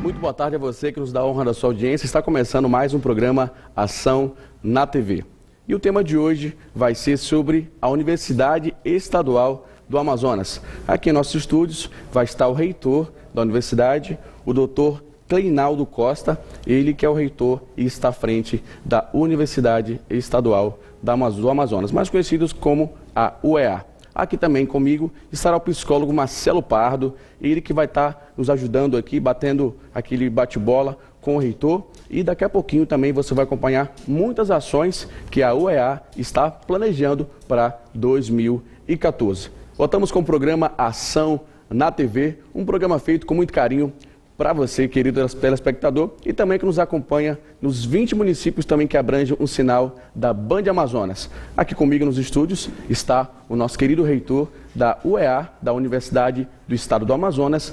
Muito boa tarde a você que nos dá a honra da sua audiência. Está começando mais um programa Ação na TV. E o tema de hoje vai ser sobre a Universidade Estadual do Amazonas. Aqui em nossos estúdios vai estar o reitor da universidade, o doutor Cleinaldo Costa, ele que é o reitor e está à frente da Universidade Estadual do Amazonas, mais conhecidos como a UEA. Aqui também comigo estará o psicólogo Marcelo Pardo, ele que vai estar nos ajudando aqui, batendo aquele bate-bola com o reitor. E daqui a pouquinho também você vai acompanhar muitas ações que a UEA está planejando para 2014. Voltamos com o programa Ação na TV, um programa feito com muito carinho para você, querido telespectador, e também que nos acompanha nos 20 municípios também que abrangem um sinal da Band Amazonas. Aqui comigo nos estúdios está o nosso querido reitor da UEA, da Universidade do Estado do Amazonas,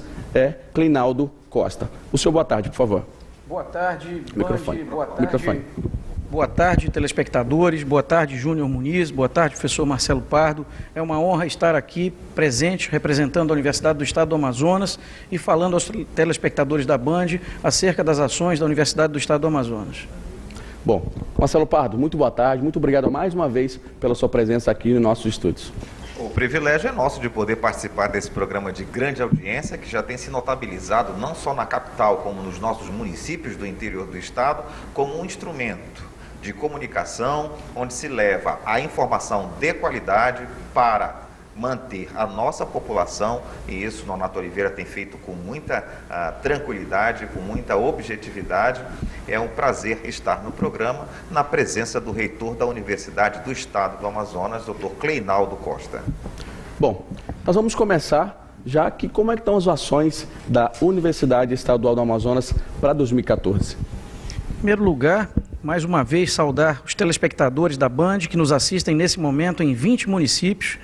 Cleinaldo Costa. O senhor, boa tarde, por favor. Boa tarde, Microfone. Band, boa tarde. Microfone. Boa tarde, telespectadores, boa tarde, Júnior Muniz, boa tarde, professor Marcelo Pardo. É uma honra estar aqui presente, representando a Universidade do Estado do Amazonas e falando aos telespectadores da Band acerca das ações da Universidade do Estado do Amazonas. Bom, Marcelo Pardo, muito boa tarde, muito obrigado mais uma vez pela sua presença aqui nos nossos estúdios. O privilégio é nosso de poder participar desse programa de grande audiência que já tem se notabilizado não só na capital, como nos nossos municípios do interior do estado, como um instrumento de comunicação onde se leva a informação de qualidade para manter a nossa população, e isso Nonato Oliveira tem feito com muita tranquilidade, com muita objetividade. É um prazer estar no programa, na presença do reitor da Universidade do Estado do Amazonas, doutor Cleinaldo Costa. Bom, nós vamos começar já que como é que estão as ações da Universidade Estadual do Amazonas para 2014? Em primeiro lugar, mais uma vez saudar os telespectadores da Band que nos assistem nesse momento em 20 municípios.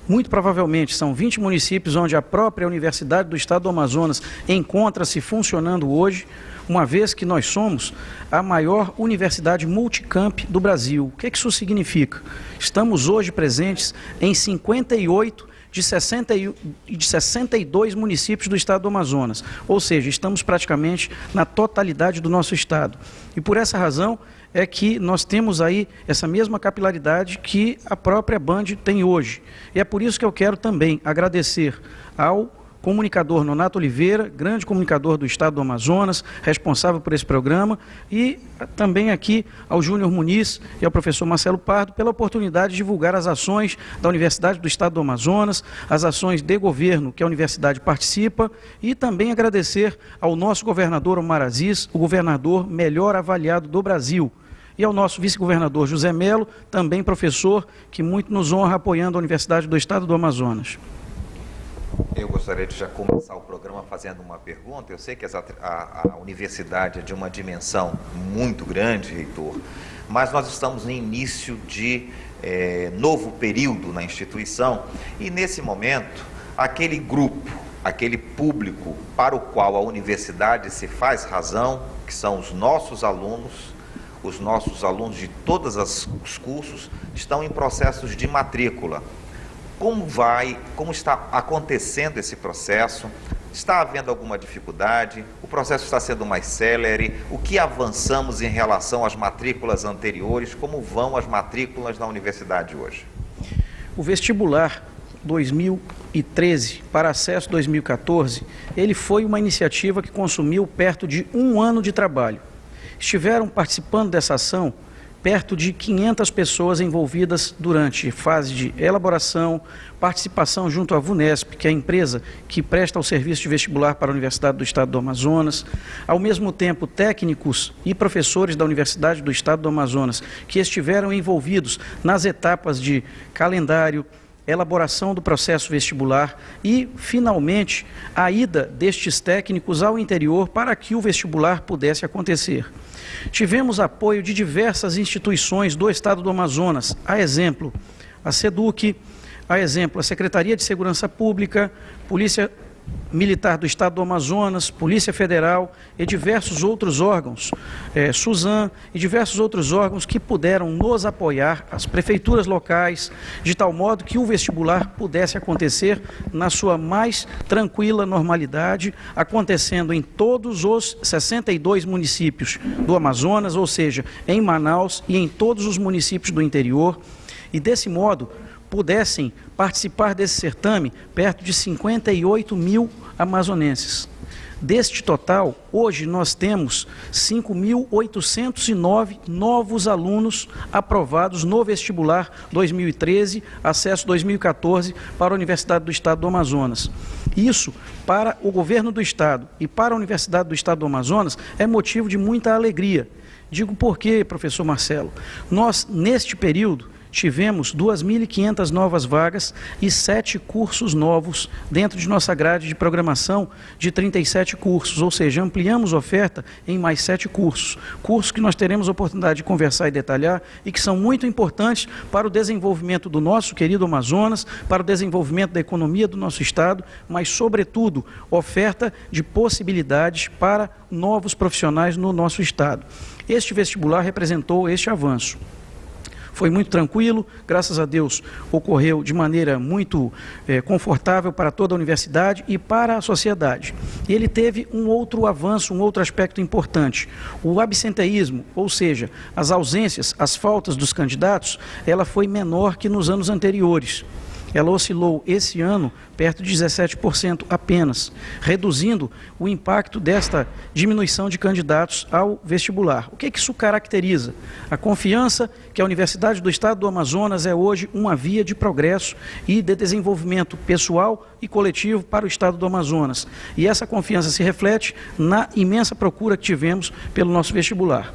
Muito provavelmente são 20 municípios onde a própria Universidade do Estado do Amazonas encontra-se funcionando hoje, uma vez que nós somos a maior universidade multicamp do Brasil. O que isso significa? Estamos hoje presentes em 58 de 62 municípios do Estado do Amazonas, ou seja, estamos praticamente na totalidade do nosso estado. E por essa razão é que nós temos aí essa mesma capilaridade que a própria Band tem hoje. E é por isso que eu quero também agradecer ao comunicador Nonato Oliveira, grande comunicador do Estado do Amazonas, responsável por esse programa, e também aqui ao Júnior Muniz e ao professor Marcelo Pardo pela oportunidade de divulgar as ações da Universidade do Estado do Amazonas, as ações de governo que a universidade participa, e também agradecer ao nosso governador Omar Aziz, o governador melhor avaliado do Brasil, e ao nosso vice-governador José Melo, também professor, que muito nos honra apoiando a Universidade do Estado do Amazonas. Eu gostaria de já começar o programa fazendo uma pergunta. Eu sei que a universidade é de uma dimensão muito grande, reitor, mas nós estamos no início de novo período na instituição e, nesse momento, aquele grupo, aquele público para o qual a universidade se faz razão, que são os nossos alunos de todos os cursos, estão em processos de matrícula. Como está acontecendo esse processo? Está havendo alguma dificuldade? O processo está sendo mais célere? O que avançamos em relação às matrículas anteriores? Como vão as matrículas na universidade hoje? O vestibular 2013 para acesso 2014, ele foi uma iniciativa que consumiu perto de um ano de trabalho. Estiveram participando dessa ação perto de 500 pessoas envolvidas durante fase de elaboração, participação junto à VUNESP, que é a empresa que presta o serviço de vestibular para a Universidade do Estado do Amazonas, ao mesmo tempo técnicos e professores da Universidade do Estado do Amazonas, que estiveram envolvidos nas etapas de calendário, elaboração do processo vestibular e, finalmente, a ida destes técnicos ao interior para que o vestibular pudesse acontecer. Tivemos apoio de diversas instituições do Estado do Amazonas, a exemplo, a SEDUC, a exemplo, a Secretaria de Segurança Pública, Polícia Militar do Estado do Amazonas, Polícia Federal e diversos outros órgãos, Suzan e diversos outros órgãos que puderam nos apoiar, as prefeituras locais, de tal modo que o vestibular pudesse acontecer na sua mais tranquila normalidade, acontecendo em todos os 62 municípios do Amazonas, ou seja, em Manaus e em todos os municípios do interior, e desse modo pudessem participar desse certame perto de 58 mil amazonenses. Deste total, hoje nós temos 5.809 novos alunos aprovados no vestibular 2013, acesso 2014 para a Universidade do Estado do Amazonas. Isso, para o governo do Estado e para a Universidade do Estado do Amazonas, é motivo de muita alegria. Digo por quê, professor Marcelo? Nós, neste período, tivemos 2.500 novas vagas e 7 cursos novos dentro de nossa grade de programação de 37 cursos, ou seja, ampliamos a oferta em mais 7 cursos. Cursos que nós teremos a oportunidade de conversar e detalhar e que são muito importantes para o desenvolvimento do nosso querido Amazonas, para o desenvolvimento da economia do nosso estado, mas, sobretudo, oferta de possibilidades para novos profissionais no nosso estado. Este vestibular representou este avanço. Foi muito tranquilo, graças a Deus ocorreu de maneira muito confortável para toda a universidade e para a sociedade. E ele teve um outro avanço, um outro aspecto importante. O absenteísmo, ou seja, as ausências, as faltas dos candidatos, ela foi menor que nos anos anteriores. Ela oscilou esse ano perto de 17% apenas, reduzindo o impacto desta diminuição de candidatos ao vestibular. O que isso caracteriza? A confiança que a Universidade do Estado do Amazonas é hoje uma via de progresso e de desenvolvimento pessoal e coletivo para o Estado do Amazonas. E essa confiança se reflete na imensa procura que tivemos pelo nosso vestibular.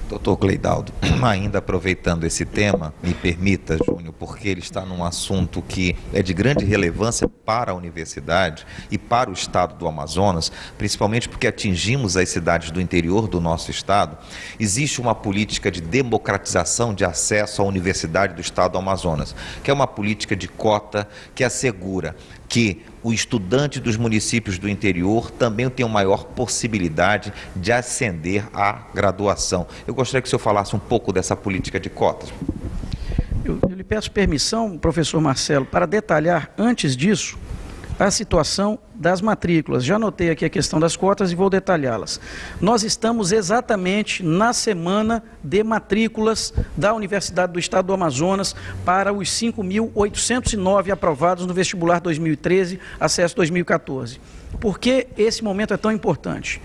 Doutor Cleidaldo, ainda aproveitando esse tema, me permita, Júnior, porque ele está num assunto que é de grande relevância para a universidade e para o estado do Amazonas, principalmente porque atingimos as cidades do interior do nosso estado. Existe uma política de democratização de acesso à universidade do estado do Amazonas, que é uma política de cota que assegura que o estudante dos municípios do interior também tem uma maior possibilidade de ascender à graduação. Eu gostaria que o senhor falasse um pouco dessa política de cotas. Eu lhe peço permissão, professor Marcelo, para detalhar antes disso a situação das matrículas. Já anotei aqui a questão das cotas e vou detalhá-las. Nós estamos exatamente na semana de matrículas da Universidade do Estado do Amazonas para os 5.809 aprovados no vestibular 2013, acesso 2014. Por que esse momento é tão importante?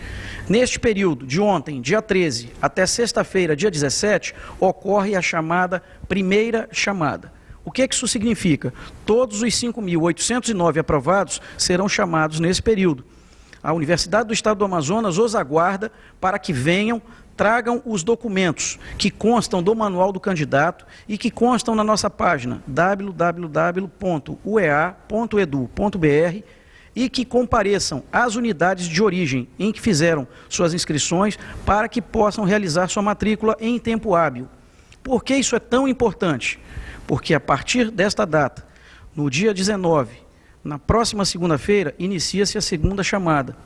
Neste período, de ontem, dia 13, até sexta-feira, dia 17, ocorre a chamada primeira chamada. O que isso significa? Todos os 5.809 aprovados serão chamados nesse período. A Universidade do Estado do Amazonas os aguarda para que venham, tragam os documentos que constam do manual do candidato e que constam na nossa página www.uea.edu.br e que compareçam às unidades de origem em que fizeram suas inscrições para que possam realizar sua matrícula em tempo hábil. Por que isso é tão importante? Porque a partir desta data, no dia 19, na próxima segunda-feira, inicia-se a segunda chamada.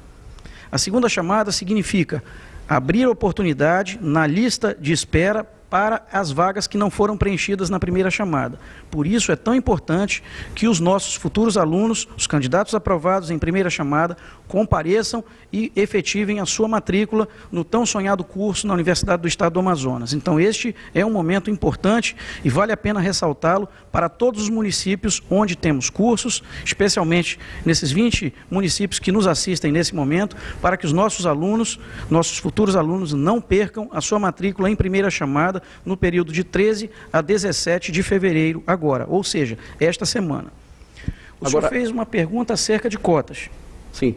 A segunda chamada significa abrir oportunidade na lista de espera para as vagas que não foram preenchidas na primeira chamada. Por isso é tão importante que os nossos futuros alunos, os candidatos aprovados em primeira chamada, compareçam e efetivem a sua matrícula no tão sonhado curso na Universidade do Estado do Amazonas. Então este é um momento importante e vale a pena ressaltá-lo para todos os municípios onde temos cursos, especialmente nesses 20 municípios que nos assistem nesse momento, para que os nossos alunos, nossos futuros alunos, não percam a sua matrícula em primeira chamada no período de 13 a 17 de fevereiro agora, ou seja, esta semana. O senhor fez uma pergunta acerca de cotas. Sim.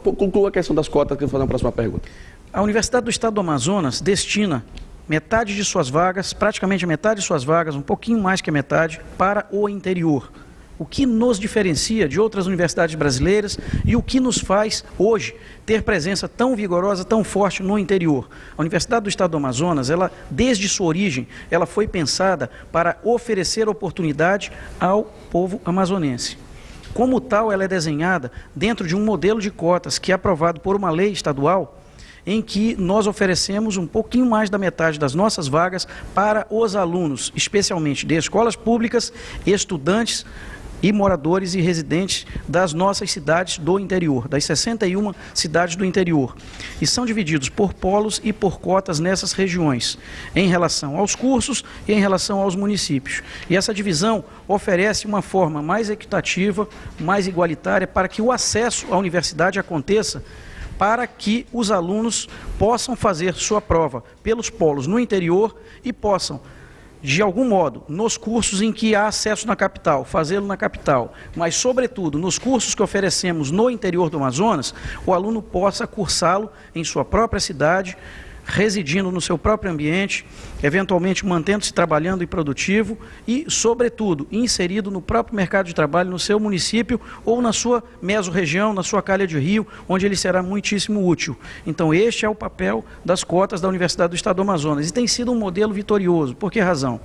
Conclua a questão das cotas que eu vou fazer uma próxima pergunta. A Universidade do Estado do Amazonas destina metade de suas vagas, praticamente a metade de suas vagas, um pouquinho mais que a metade, para o interior. O que nos diferencia de outras universidades brasileiras e o que nos faz, hoje, ter presença tão vigorosa, tão forte no interior. A Universidade do Estado do Amazonas, ela, desde sua origem, ela foi pensada para oferecer oportunidade ao povo amazonense. Como tal, ela é desenhada dentro de um modelo de cotas que é aprovado por uma lei estadual, em que nós oferecemos um pouquinho mais da metade das nossas vagas para os alunos, especialmente de escolas públicas, estudantes e moradores e residentes das nossas cidades do interior, das 61 cidades do interior. E são divididos por polos e por cotas nessas regiões, em relação aos cursos e em relação aos municípios. E essa divisão oferece uma forma mais equitativa, mais igualitária, para que o acesso à universidade aconteça, para que os alunos possam fazer sua prova pelos polos no interior e possam, de algum modo, nos cursos em que há acesso na capital, fazê-lo na capital, mas, sobretudo, nos cursos que oferecemos no interior do Amazonas, o aluno possa cursá-lo em sua própria cidade, residindo no seu próprio ambiente, eventualmente mantendo-se trabalhando e produtivo e, sobretudo, inserido no próprio mercado de trabalho no seu município ou na sua mesorregião, na sua calha de rio, onde ele será muitíssimo útil. Então, este é o papel das cotas da Universidade do Estado do Amazonas e tem sido um modelo vitorioso. Por que razão?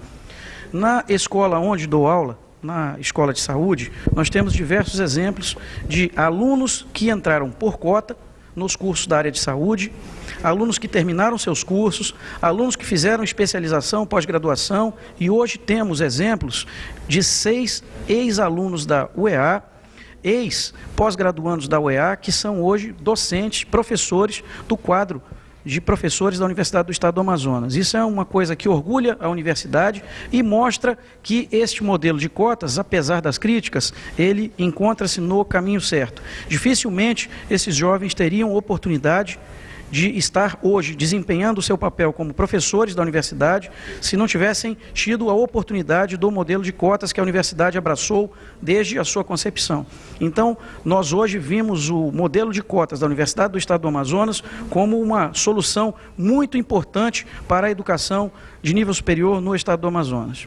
Na escola onde dou aula, na escola de saúde, nós temos diversos exemplos de alunos que entraram por cota nos cursos da área de saúde, alunos que terminaram seus cursos, alunos que fizeram especialização, pós-graduação, e hoje temos exemplos de 6 ex-alunos da UEA, ex-pós-graduandos da UEA, que são hoje docentes, professores do quadro de professores da Universidade do Estado do Amazonas. Isso é uma coisa que orgulha a universidade e mostra que este modelo de cotas, apesar das críticas, ele encontra-se no caminho certo. Dificilmente esses jovens teriam oportunidade de estar hoje desempenhando o seu papel como professores da universidade se não tivessem tido a oportunidade do modelo de cotas que a universidade abraçou desde a sua concepção. Então, nós hoje vimos o modelo de cotas da Universidade do Estado do Amazonas como uma solução muito importante para a educação de nível superior no Estado do Amazonas.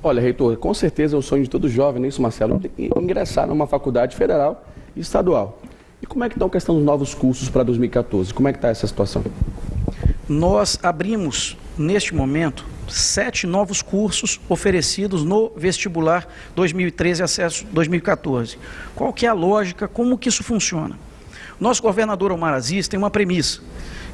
Olha, reitor, com certeza é o sonho de todo jovem, não é isso, Marcelo, ingressar numa faculdade federal e estadual. E como é que está a questão dos novos cursos para 2014? Como é que está essa situação? Nós abrimos, neste momento, 7 novos cursos oferecidos no vestibular 2013 acesso 2014. Qual que é a lógica? Como que isso funciona? Nosso governador Omar Aziz tem uma premissa,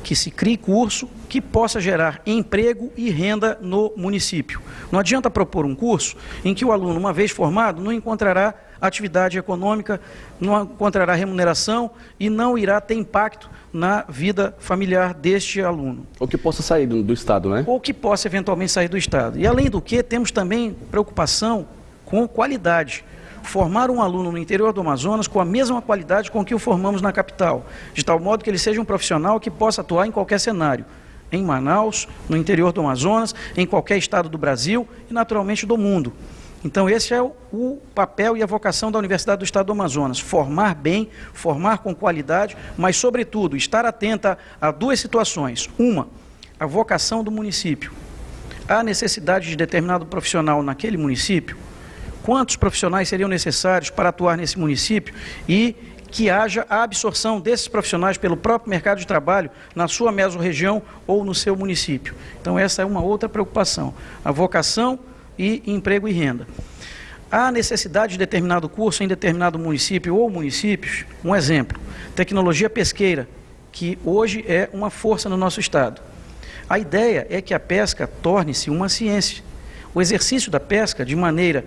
que se crie curso que possa gerar emprego e renda no município. Não adianta propor um curso em que o aluno, uma vez formado, não encontrará atividade econômica, não encontrará remuneração e não irá ter impacto na vida familiar deste aluno. Ou que possa sair do Estado, né? Ou que possa eventualmente sair do Estado. E além do que, temos também preocupação com qualidade. Formar um aluno no interior do Amazonas com a mesma qualidade com que o formamos na capital, de tal modo que ele seja um profissional que possa atuar em qualquer cenário, em Manaus, no interior do Amazonas, em qualquer estado do Brasil e naturalmente do mundo. Então esse é o papel e a vocação da Universidade do Estado do Amazonas, formar bem, formar com qualidade, mas sobretudo estar atenta a 2 situações. Uma, a vocação do município. Há necessidade de determinado profissional naquele município? Quantos profissionais seriam necessários para atuar nesse município e que haja a absorção desses profissionais pelo próprio mercado de trabalho na sua mesorregião ou no seu município. Então essa é uma outra preocupação, a vocação e emprego e renda. Há necessidade de determinado curso em determinado município ou municípios, um exemplo, tecnologia pesqueira, que hoje é uma força no nosso estado. A ideia é que a pesca torne-se uma ciência. O exercício da pesca de maneira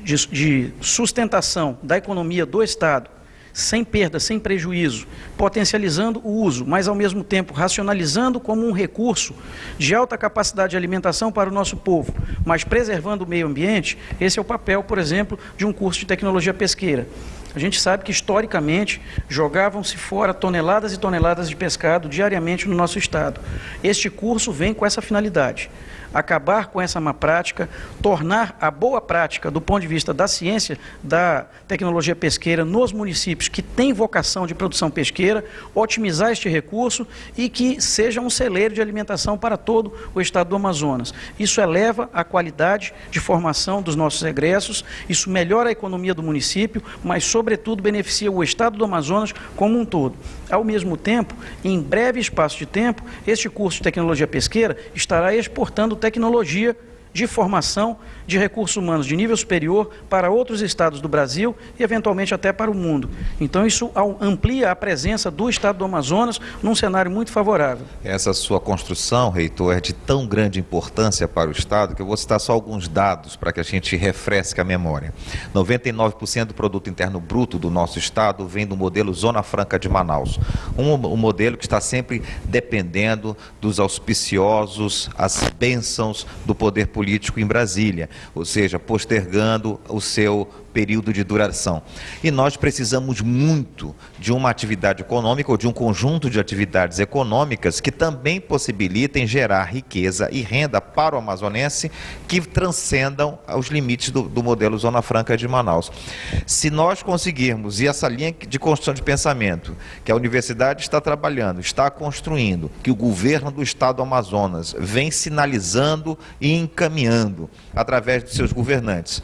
de sustentação da economia do Estado, sem perda, sem prejuízo, potencializando o uso, mas ao mesmo tempo racionalizando como um recurso de alta capacidade de alimentação para o nosso povo, mas preservando o meio ambiente, esse é o papel, por exemplo, de um curso de tecnologia pesqueira. A gente sabe que, historicamente, jogavam-se fora toneladas e toneladas de pescado diariamente no nosso estado. Este curso vem com essa finalidade. Acabar com essa má prática, tornar a boa prática do ponto de vista da ciência, da tecnologia pesqueira nos municípios que têm vocação de produção pesqueira, otimizar este recurso e que seja um celeiro de alimentação para todo o estado do Amazonas. Isso eleva a qualidade de formação dos nossos egressos, isso melhora a economia do município, mas, sobretudo, beneficia o estado do Amazonas como um todo. Ao mesmo tempo, em breve espaço de tempo, este curso de tecnologia pesqueira estará exportando tecnologia de formação de recursos humanos de nível superior para outros estados do Brasil e, eventualmente, até para o mundo. Então, isso amplia a presença do estado do Amazonas num cenário muito favorável. Essa sua construção, reitor, é de tão grande importância para o estado que eu vou citar só alguns dados para que a gente refresque a memória. 99% do produto interno bruto do nosso estado vem do modelo Zona Franca de Manaus. Um modelo que está sempre dependendo dos auspiciosos, as bênçãos do poder político em Brasília, ou seja, postergando o seu período de duração. E nós precisamos muito de uma atividade econômica ou de um conjunto de atividades econômicas que também possibilitem gerar riqueza e renda para o amazonense que transcendam os limites do modelo Zona Franca de Manaus. Se nós conseguirmos, e essa linha de construção de pensamento que a universidade está trabalhando, está construindo, que o governo do estado do Amazonas vem sinalizando e encaminhando através dos seus governantes,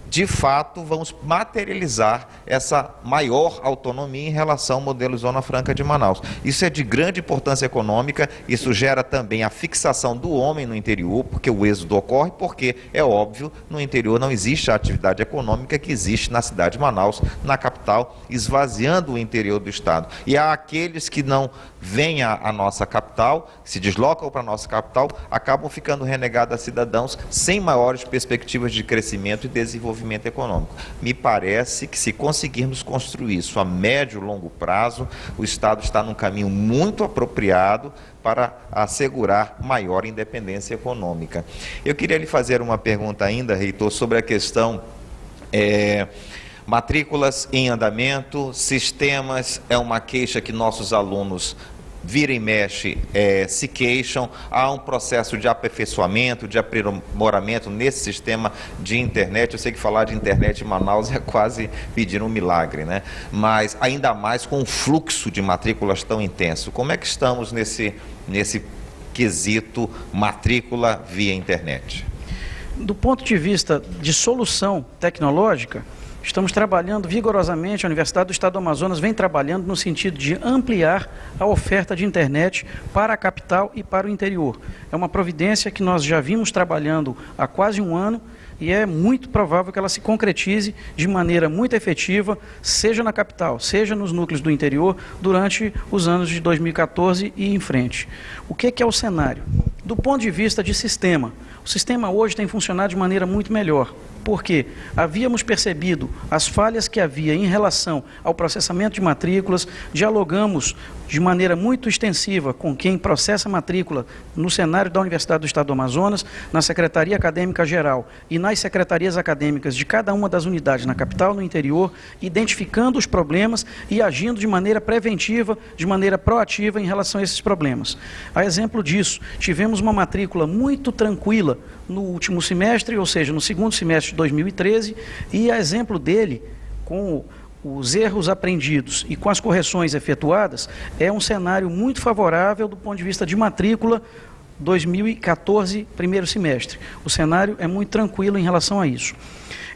de fato, vamos materializar essa maior autonomia em relação ao modelo Zona Franca de Manaus. Isso é de grande importância econômica, isso gera também a fixação do homem no interior, porque o êxodo ocorre, porque, é óbvio, no interior não existe a atividade econômica que existe na cidade de Manaus, na capital, esvaziando o interior do estado. E há aqueles que não vêm à nossa capital, se deslocam para a nossa capital, acabam ficando renegados a cidadãos sem maiores perspectivas de crescimento e desenvolvimento econômico. Me parece que se conseguirmos construir isso a médio e longo prazo, o estado está num caminho muito apropriado para assegurar maior independência econômica. Eu queria lhe fazer uma pergunta ainda, reitor, sobre a questão matrículas em andamento, sistemas, é uma queixa que nossos alunos vira e mexe, se queixam. Há um processo de aperfeiçoamento, de aprimoramento nesse sistema de internet. Eu sei que falar de internet em Manaus é quase pedir um milagre, né? Mas ainda mais com um fluxo de matrículas tão intenso. Como é que estamos nesse quesito matrícula via internet? Do ponto de vista de solução tecnológica, estamos trabalhando vigorosamente, a Universidade do Estado do Amazonas vem trabalhando no sentido de ampliar a oferta de internet para a capital e para o interior. É uma providência que nós já vimos trabalhando há quase um ano e é muito provável que ela se concretize de maneira muito efetiva, seja na capital, seja nos núcleos do interior, durante os anos de 2014 e em frente. O que é o cenário? Do ponto de vista de sistema, o sistema hoje tem funcionado de maneira muito melhor. Porque havíamos percebido as falhas que havia em relação ao processamento de matrículas, dialogamos de maneira muito extensiva com quem processa matrícula no cenário da Universidade do Estado do Amazonas, na Secretaria Acadêmica Geral e nas secretarias acadêmicas de cada uma das unidades na capital e no interior, identificando os problemas e agindo de maneira preventiva, de maneira proativa em relação a esses problemas. A exemplo disso, tivemos uma matrícula muito tranquila no último semestre, ou seja, no segundo semestre de 2013, e a exemplo dele, com os erros aprendidos e com as correções efetuadas, é um cenário muito favorável do ponto de vista de matrícula 2014, primeiro semestre. O cenário é muito tranquilo em relação a isso.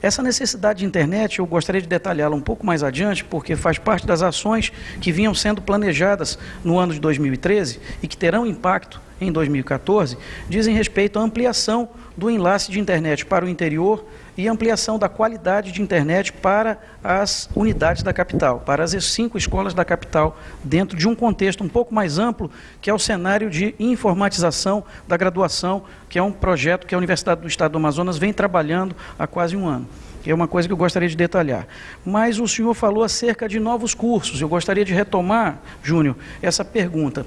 Essa necessidade de internet, eu gostaria de detalhá-la um pouco mais adiante, porque faz parte das ações que vinham sendo planejadas no ano de 2013 e que terão impacto em 2014, dizem respeito à ampliação do enlace de internet para o interior e ampliação da qualidade de internet para as unidades da capital, para as 5 escolas da capital, dentro de um contexto um pouco mais amplo, que é o cenário de informatização da graduação, que é um projeto que a Universidade do Estado do Amazonas vem trabalhando há quase um ano. É uma coisa que eu gostaria de detalhar. Mas o senhor falou acerca de novos cursos. Eu gostaria de retomar, Júnior, essa pergunta.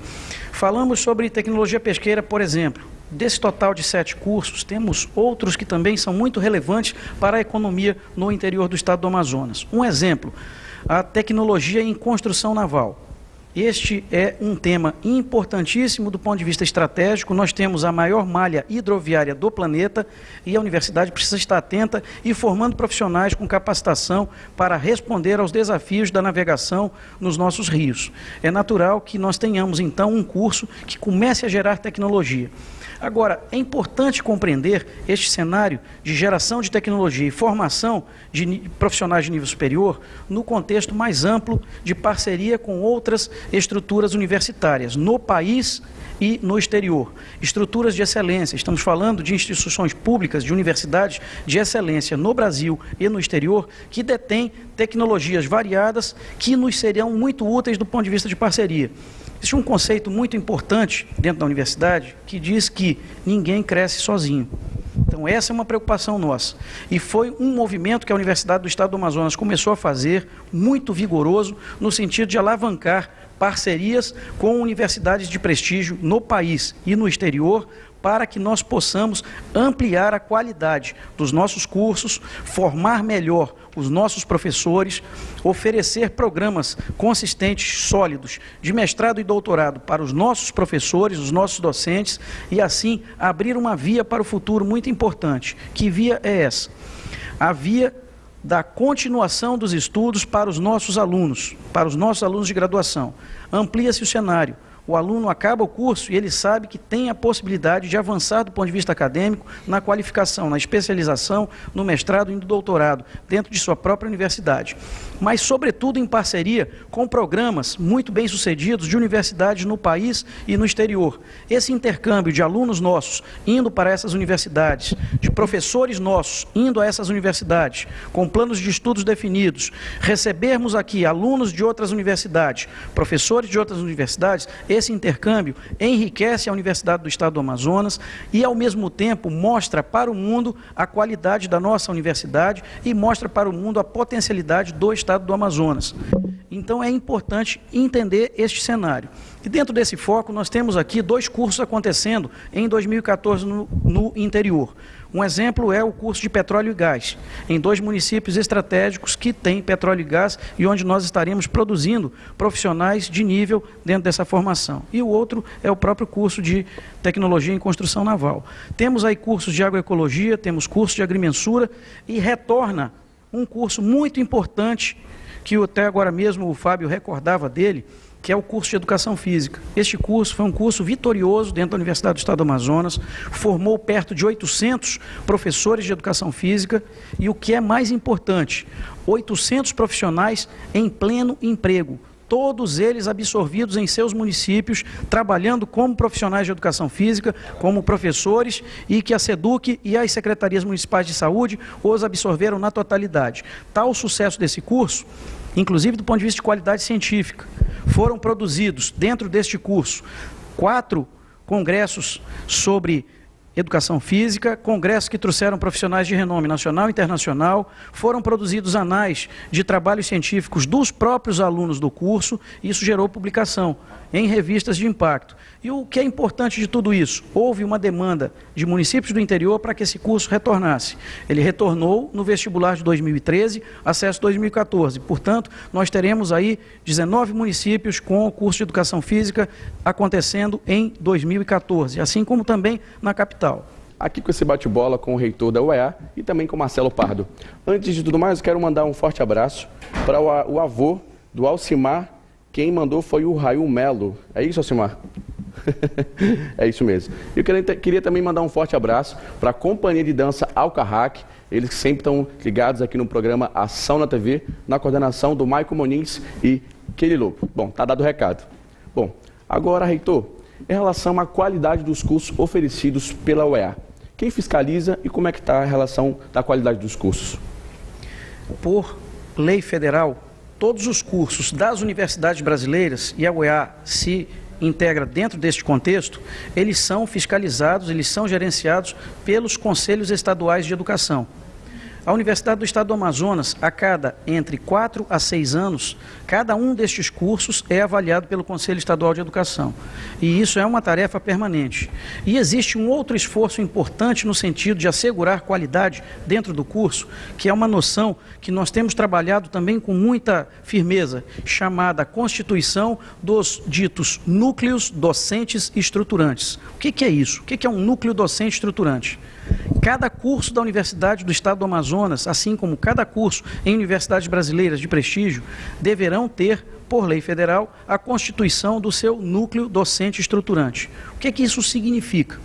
Falamos sobre tecnologia pesqueira, por exemplo. Desse total de 7 cursos, temos outros que também são muito relevantes para a economia no interior do estado do Amazonas. Um exemplo, a tecnologia em construção naval. Este é um tema importantíssimo do ponto de vista estratégico. Nós temos a maior malha hidroviária do planeta e a universidade precisa estar atenta e formando profissionais com capacitação para responder aos desafios da navegação nos nossos rios. É natural que nós tenhamos, então, um curso que comece a gerar tecnologia. Agora, é importante compreender este cenário de geração de tecnologia e formação de profissionais de nível superior no contexto mais amplo de parceria com outras estruturas universitárias no país e no exterior. Estruturas de excelência, estamos falando de instituições públicas, de universidades de excelência no Brasil e no exterior, que detêm tecnologias variadas que nos seriam muito úteis do ponto de vista de parceria. Existe um conceito muito importante dentro da universidade que diz que ninguém cresce sozinho. Então essa é uma preocupação nossa. E foi um movimento que a Universidade do Estado do Amazonas começou a fazer, muito vigoroso, no sentido de alavancar parcerias com universidades de prestígio no país e no exterior, para que nós possamos ampliar a qualidade dos nossos cursos, formar melhor os nossos professores, oferecer programas consistentes, sólidos, de mestrado e doutorado para os nossos professores, os nossos docentes, e assim abrir uma via para o futuro muito importante. Que via é essa? A via da continuação dos estudos para os nossos alunos de graduação. Amplia-se o cenário. O aluno acaba o curso e ele sabe que tem a possibilidade de avançar do ponto de vista acadêmico na qualificação, na especialização, no mestrado e no doutorado, dentro de sua própria universidade. Mas, sobretudo, em parceria com programas muito bem-sucedidos de universidades no país e no exterior. Esse intercâmbio de alunos nossos indo para essas universidades, de professores nossos indo a essas universidades, com planos de estudos definidos, recebermos aqui alunos de outras universidades, professores de outras universidades, esse intercâmbio enriquece a Universidade do Estado do Amazonas e, ao mesmo tempo, mostra para o mundo a qualidade da nossa universidade e mostra para o mundo a potencialidade do Estado do Amazonas. Então, é importante entender este cenário. E dentro desse foco, nós temos aqui 2 cursos acontecendo em 2014 no interior. Um exemplo é o curso de petróleo e gás, em 2 municípios estratégicos que têm petróleo e gás e onde nós estaremos produzindo profissionais de nível dentro dessa formação. E o outro é o próprio curso de tecnologia em construção naval. Temos aí cursos de agroecologia, temos cursos de agrimensura e retorna um curso muito importante que até agora mesmo o Fábio recordava dele, que é o curso de Educação Física. Este curso foi um curso vitorioso dentro da Universidade do Estado do Amazonas, formou perto de 800 professores de Educação Física e, o que é mais importante, 800 profissionais em pleno emprego, todos eles absorvidos em seus municípios, trabalhando como profissionais de Educação Física, como professores, e que a SEDUC e as Secretarias Municipais de Saúde os absorveram na totalidade. Tal o sucesso desse curso, inclusive do ponto de vista de qualidade científica, foram produzidos dentro deste curso 4 congressos sobre Educação Física, congressos que trouxeram profissionais de renome nacional e internacional, foram produzidos anais de trabalhos científicos dos próprios alunos do curso, e isso gerou publicação em revistas de impacto. E o que é importante de tudo isso? Houve uma demanda de municípios do interior para que esse curso retornasse. Ele retornou no vestibular de 2013, acesso 2014. Portanto, nós teremos aí 19 municípios com o curso de Educação Física acontecendo em 2014, assim como também na capital. Aqui com esse bate-bola com o reitor da UEA e também com Marcelo Pardo. Antes de tudo mais, eu quero mandar um forte abraço para o avô do Alcimar. Quem mandou foi o Raul Melo. É isso, Alcimar? É isso mesmo. Eu queria também mandar um forte abraço para a companhia de dança Alcarrac, eles que sempre estão ligados aqui no programa Ação na TV, na coordenação do Maico Moniz e Kelly Lopo. Bom, tá dado o recado. Bom, agora, reitor, em relação à qualidade dos cursos oferecidos pela UEA, quem fiscaliza e como é que está a relação da qualidade dos cursos? Por lei federal, todos os cursos das universidades brasileiras, e a UEA se integra dentro deste contexto, eles são fiscalizados, eles são gerenciados pelos conselhos estaduais de educação. A Universidade do Estado do Amazonas, a cada entre 4 a 6 anos, cada um destes cursos é avaliado pelo Conselho Estadual de Educação. E isso é uma tarefa permanente. E existe um outro esforço importante no sentido de assegurar qualidade dentro do curso, que é uma noção que nós temos trabalhado também com muita firmeza, chamada constituição dos ditos núcleos docentes estruturantes. O que é isso? O que é um núcleo docente estruturante? Cada curso da Universidade do Estado do Amazonas, assim como cada curso em universidades brasileiras de prestígio, deverão ter, por lei federal, a constituição do seu núcleo docente estruturante. O que isso significa?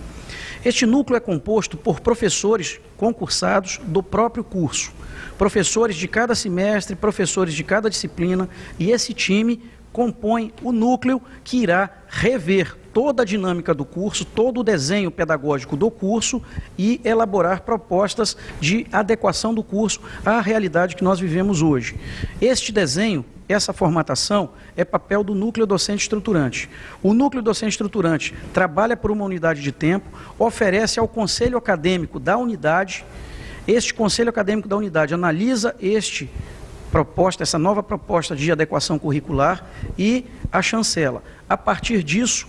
Este núcleo é composto por professores concursados do próprio curso, professores de cada semestre, professores de cada disciplina, e esse time compõem o núcleo que irá rever toda a dinâmica do curso, todo o desenho pedagógico do curso e elaborar propostas de adequação do curso à realidade que nós vivemos hoje. Este desenho, essa formatação, é papel do núcleo docente estruturante. O núcleo docente estruturante trabalha por uma unidade de tempo, oferece ao conselho acadêmico da unidade. Este conselho acadêmico da unidade analisa essa nova proposta de adequação curricular e a chancela. A partir disso,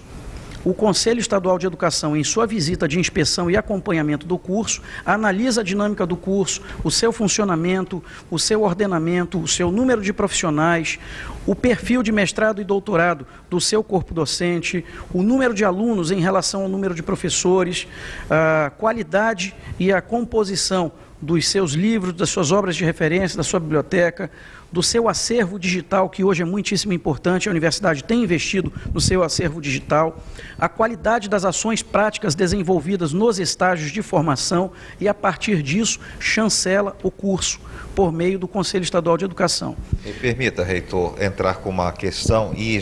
o Conselho Estadual de Educação, em sua visita de inspeção e acompanhamento do curso, analisa a dinâmica do curso, o seu funcionamento, o seu ordenamento, o seu número de profissionais, o perfil de mestrado e doutorado do seu corpo docente, o número de alunos em relação ao número de professores, a qualidade e a composição dos seus livros, das suas obras de referência, da sua biblioteca, do seu acervo digital, que hoje é muitíssimo importante, a universidade tem investido no seu acervo digital, a qualidade das ações práticas desenvolvidas nos estágios de formação e, a partir disso, chancela o curso por meio do Conselho Estadual de Educação. Me permita, reitor, entrar com uma questão e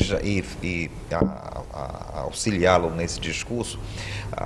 auxiliá-lo nesse discurso.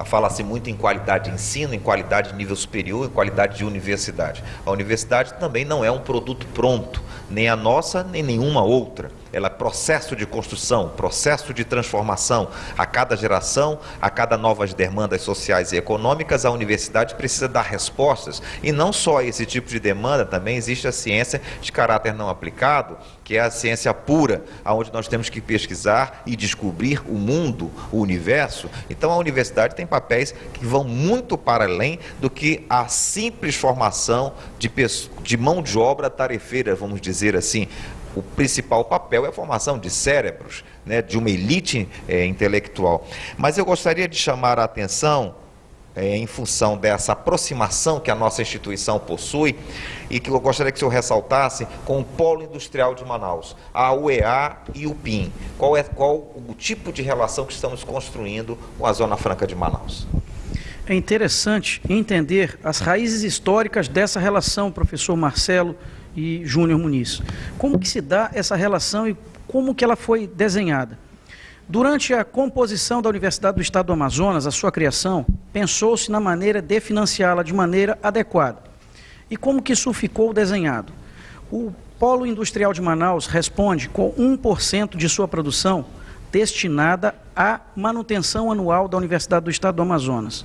Fala-se muito em qualidade de ensino, em qualidade de nível superior, em qualidade de universidade. A universidade também não é um produto pronto, nem a nossa, nem nenhuma outra. Ela é processo de construção, processo de transformação. A cada geração, a cada novas demandas sociais e econômicas, a universidade precisa dar respostas. E não só esse tipo de demanda, também existe a ciência de caráter não aplicado, que é a ciência pura, onde nós temos que pesquisar e descobrir o mundo, o universo. Então a universidade tem papéis que vão muito para além do que a simples formação de mão de obra tarefeira, vamos dizer assim. O principal papel é a formação de cérebros, né, de uma elite intelectual. Mas eu gostaria de chamar a atenção, em função dessa aproximação que a nossa instituição possui, e que eu gostaria que o senhor ressaltasse com o Polo Industrial de Manaus, a UEA e o PIN. Qual o tipo de relação que estamos construindo com a Zona Franca de Manaus? É interessante entender as raízes históricas dessa relação, professor Marcelo e Júnior Muniz. Como que se dá essa relação e como que ela foi desenhada? Durante a composição da Universidade do Estado do Amazonas, a sua criação, pensou-se na maneira de financiá-la de maneira adequada. E como que isso ficou desenhado? O Polo Industrial de Manaus responde com 1% de sua produção destinada à manutenção anual da Universidade do Estado do Amazonas.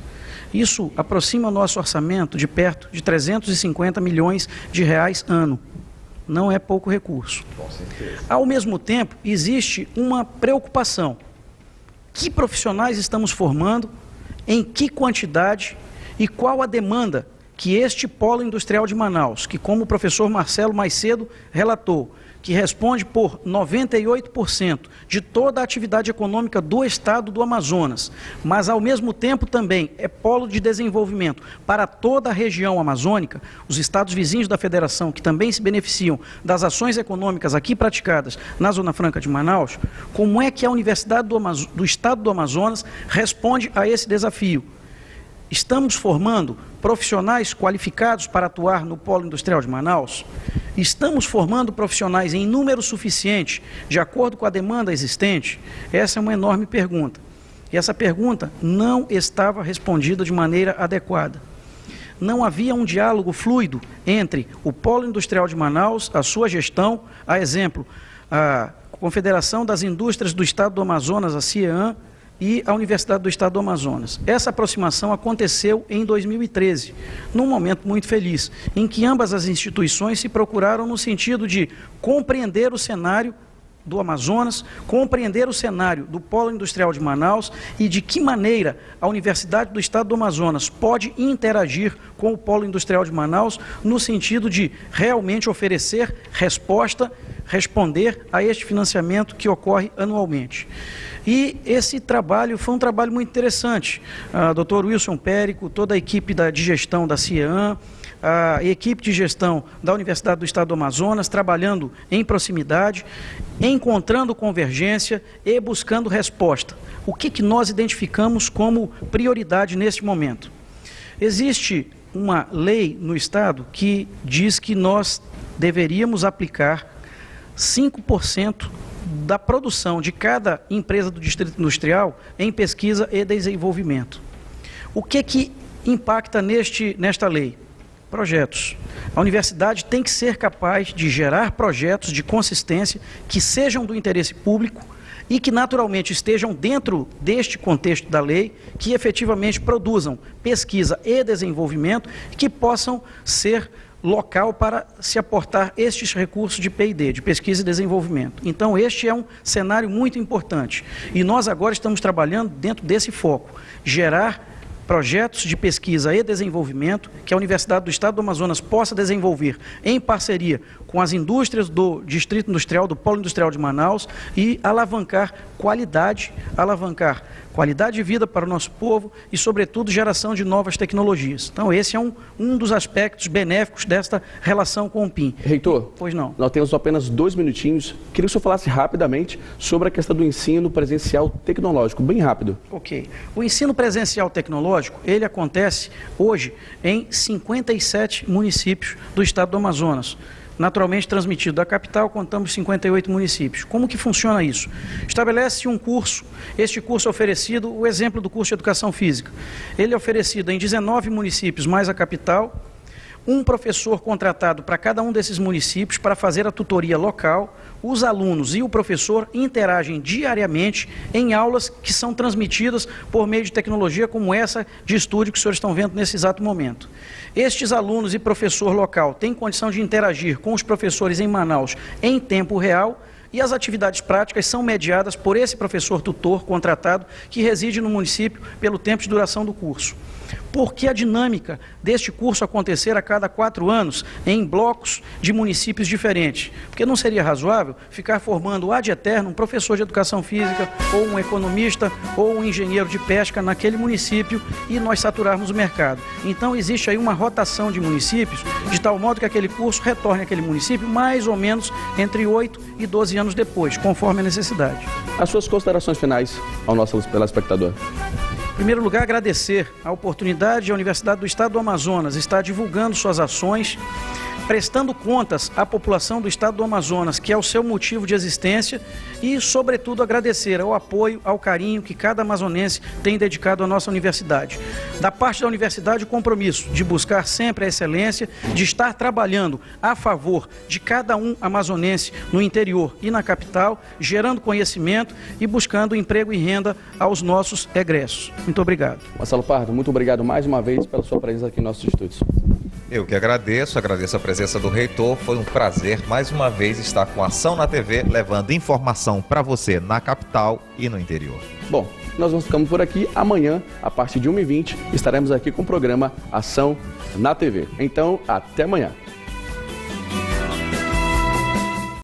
Isso aproxima o nosso orçamento de perto de 350 milhões de reais ano. Não é pouco recurso. Com certeza. Ao mesmo tempo, existe uma preocupação. Que profissionais estamos formando, em que quantidade e qual a demanda que este Polo Industrial de Manaus, que como o professor Marcelo mais cedo relatou, que responde por 98% de toda a atividade econômica do estado do Amazonas, mas ao mesmo tempo também é polo de desenvolvimento para toda a região amazônica, os estados vizinhos da federação que também se beneficiam das ações econômicas aqui praticadas na Zona Franca de Manaus, como é que a Universidade do Estado do Amazonas responde a esse desafio? Estamos formando profissionais qualificados para atuar no Polo Industrial de Manaus? Estamos formando profissionais em número suficiente, de acordo com a demanda existente? Essa é uma enorme pergunta. E essa pergunta não estava respondida de maneira adequada. Não havia um diálogo fluido entre o Polo Industrial de Manaus, a sua gestão, a exemplo, a Confederação das Indústrias do Estado do Amazonas, a CIEAM, e a Universidade do Estado do Amazonas. Essa aproximação aconteceu em 2013, num momento muito feliz, em que ambas as instituições se procuraram no sentido de compreender o cenário do Amazonas, compreender o cenário do Polo Industrial de Manaus e de que maneira a Universidade do Estado do Amazonas pode interagir com o Polo Industrial de Manaus no sentido de realmente oferecer resposta, responder a este financiamento que ocorre anualmente. E esse trabalho foi um trabalho muito interessante. Dr. Wilson Périco, toda a equipe de gestão da CIEAM, a equipe de gestão da Universidade do Estado do Amazonas, trabalhando em proximidade, encontrando convergência e buscando resposta. O que nós identificamos como prioridade neste momento? Existe uma lei no Estado que diz que nós deveríamos aplicar 5% da produção de cada empresa do Distrito Industrial em pesquisa e desenvolvimento. O que impacta nesta lei? Projetos. A universidade tem que ser capaz de gerar projetos de consistência que sejam do interesse público e que naturalmente estejam dentro deste contexto da lei, que efetivamente produzam pesquisa e desenvolvimento que possam ser local para se aportar estes recursos de P&D, de pesquisa e desenvolvimento. Então, este é um cenário muito importante. E nós agora estamos trabalhando dentro desse foco, gerar projetos de pesquisa e desenvolvimento que a Universidade do Estado do Amazonas possa desenvolver em parceria com as indústrias do Distrito Industrial, do Polo Industrial de Manaus e alavancar qualidade de vida para o nosso povo e, sobretudo, geração de novas tecnologias. Então, esse é um dos aspectos benéficos desta relação com o PIN. Reitor, pois não. Nós temos apenas 2 minutinhos. Queria que o senhor falasse rapidamente sobre a questão do ensino presencial tecnológico, bem rápido. Ok. O ensino presencial tecnológico, ele acontece hoje em 57 municípios do estado do Amazonas. Naturalmente transmitido da capital, contamos 58 municípios. Como que funciona isso? Estabelece um curso, este curso é oferecido, o exemplo do curso de Educação Física. Ele é oferecido em 19 municípios, mais a capital, um professor contratado para cada um desses municípios para fazer a tutoria local. Os alunos e o professor interagem diariamente em aulas que são transmitidas por meio de tecnologia como essa de estúdio que os senhores estão vendo nesse exato momento. Estes alunos e professor local têm condição de interagir com os professores em Manaus em tempo real e as atividades práticas são mediadas por esse professor tutor contratado que reside no município pelo tempo de duração do curso. Por que a dinâmica deste curso acontecer a cada 4 anos em blocos de municípios diferentes? Porque não seria razoável ficar formando ad eterno um professor de educação física, ou um economista, ou um engenheiro de pesca naquele município e nós saturarmos o mercado. Então existe aí uma rotação de municípios, de tal modo que aquele curso retorne àquele município mais ou menos entre 8 e 12 anos depois, conforme a necessidade. As suas considerações finais ao nosso telespectador. Em primeiro lugar, agradecer a oportunidade de a Universidade do Estado do Amazonas estar divulgando suas ações, prestando contas à população do Estado do Amazonas, que é o seu motivo de existência, e, sobretudo, agradecer ao apoio, ao carinho que cada amazonense tem dedicado à nossa universidade. Da parte da universidade, o compromisso de buscar sempre a excelência, de estar trabalhando a favor de cada um amazonense no interior e na capital, gerando conhecimento e buscando emprego e renda aos nossos egressos. Muito obrigado. Marcelo Pardo, muito obrigado mais uma vez pela sua presença aqui em nossos estúdios. Eu que agradeço a presença do reitor, foi um prazer mais uma vez estar com Ação na TV, levando informação para você na capital e no interior. Bom, nós vamos ficando por aqui. Amanhã, a partir de 1h20, estaremos aqui com o programa Ação na TV. Então, até amanhã.